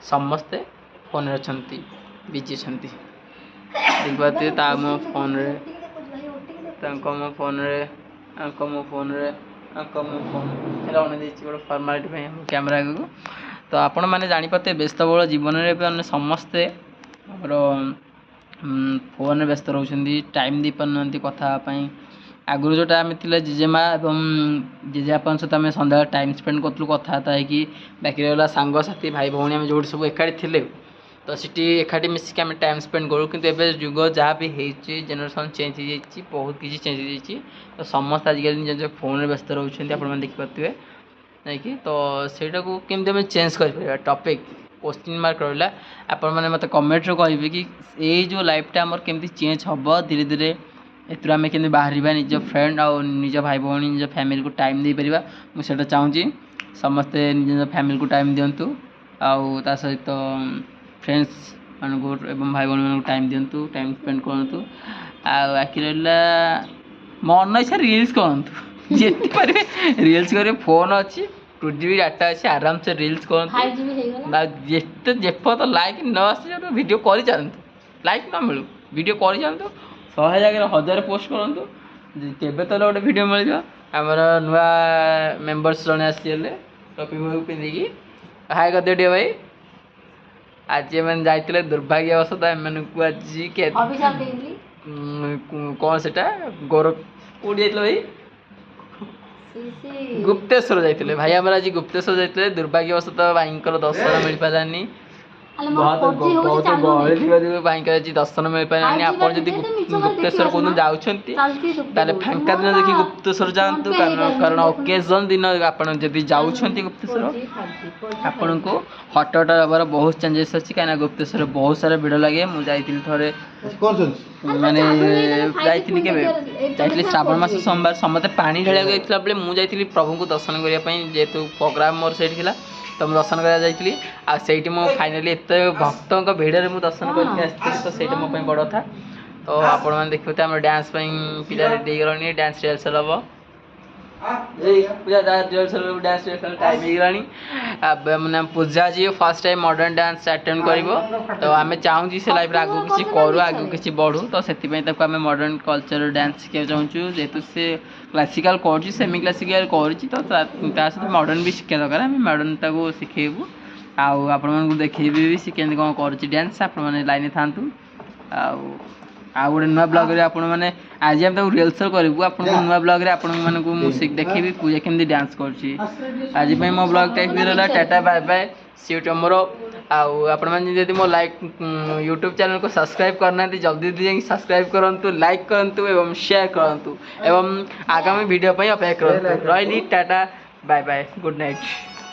समस्ते फोन अच्छा बिजी अच्छा देखिए मो फोन रे मो फोन रे मो फोन रे मो फोन गोटे फर्मालीटी कैमेरा को तो आपण मैंने जापारे व्यस्तबहुल जीवन में समस्ते फोन व्यस्त रोचे टाइम दे पार कथापाई आगुरी जोटा आम जेजेमा एवं जेजेबापा सहित आम सन्ध्या टाइम स्पेंड करूँ कथबार्ता होगी बाकी रहा सांगसाथी भाई भौणी आम जो सब एकाठी थे तो सीटी एकाठी मिसिक आम टाइम स्पेंड करूँ कि जुग जहाँ भी होती जेनेरेशन चेंज हो जाए बहुत किसी चेंज हो जाए तो समस्त आजिकल निज फोन व्यस्त रोचे आप देखिपे नहीं तो सहीटा को केमती आम चेंज कर टॉपिक क्वेश्चन मार्क रहा आपण मैंने मत कमेंट कहे कि ये जो लाइफटा आमर केमती चेंज हम धीरे धीरे एथुर आम के बाहर निज फ्रेंड आउ निज भाई भौणी निज फैमिली को टाइम दे पार मुझे चाहूँगी समस्ते निज फैमिली को टाइम दिंतु आउ ता सहित फ्रेंड्स मानक एवं भाई भौणी मानक टाइम दिंतु टाइम स्पेंड करूँ आखिर मन इच्छा रिल्स करूँ जिते पारे रिल्स कर फोन अच्छी 2GB डाटा अच्छी आराम से रिल्स करते जेपत लाइक न आस वीडियो कर चलतु लाइक न मिलू वीडियो कर चलतु 100 जगह 1000 पोस्ट करूँ केवे तो गोटे वीडियो मिल आमर नुआ मेम्बर्स जड़े आसले टोपी मोपी पिंधिकी हाय कर दिए भाई आज मैंने जाते दुर्भाग्यवशत एम आज कौन से गोरख कौट जाइए भाई गुप्तेश्वर जाते भाई आम आज गुप्तेश्वर जाते दुर्भाग्यवशत भाई दर्शन मिल पारानी बहुत बहुत गहली भाई दर्शन मिल पारानी आप गुप्तेश्वर कौन जाते फांका दिन देखिए गुप्तेश्वर जातु कारण ओकेजन दिन आपड़ी जाऊँच गुप्तेश्वर आपण को हट हट हबार बहुत चेंजेस अच्छी कहीं गुप्तेश्वर बहुत सारा भिड़ लगे मुझे थे माने जाइली श्रावण मास सोमवार समस्त पानी ढाला बेले मुझे प्रभु को दर्शन करने जेहेतु प्रोग्राम मोर से तो मुझे दर्शन कराई आईटी मो फाइनाली एत भक्तों भिड़ में दर्शन करके तो सही मो बड़ था तो आपण मैंने देखते आम डांस पिला रेडी गलानी डांस रिहर्सल हम पूजा डांस रिहर्सल टाइम हो मैंने Puja ji first time modern dance attend कर तो आम चाहूँ से लाइफ आगू किसी करूँ आगू किसी बढ़ू तो से आम मॉडर्न कल्चर डांस शिखा चाहूँ जेहेतु से क्लासिकल कर सेमी क्लासिकल कर मॉडर्न भी शिखा दरकार आम मॉडर्न ताको शिखेबू आपण देखी सी केमती कौन कर डांस आप लाइन था गोटे नुआ ब्लॉग रे आपण मैंने आज हम रिहर्सल करूँ आप नुआ ब्लॉग रे आपण मानक देखी पूजा केमती डांस कर आज मो ब्लॉग टाइप रहा tata bye bye see you tomorrow आपण मैंने मो लाइक यूट्यूब चैनल को सब्सक्राइब करना जल्दी जल्दी सब्सक्राइब करूँ लाइक करूँ एवं शेयर करूँ एवं आगामी वीडियो पर अपेक्षा करूँ रही tata bye bye good night.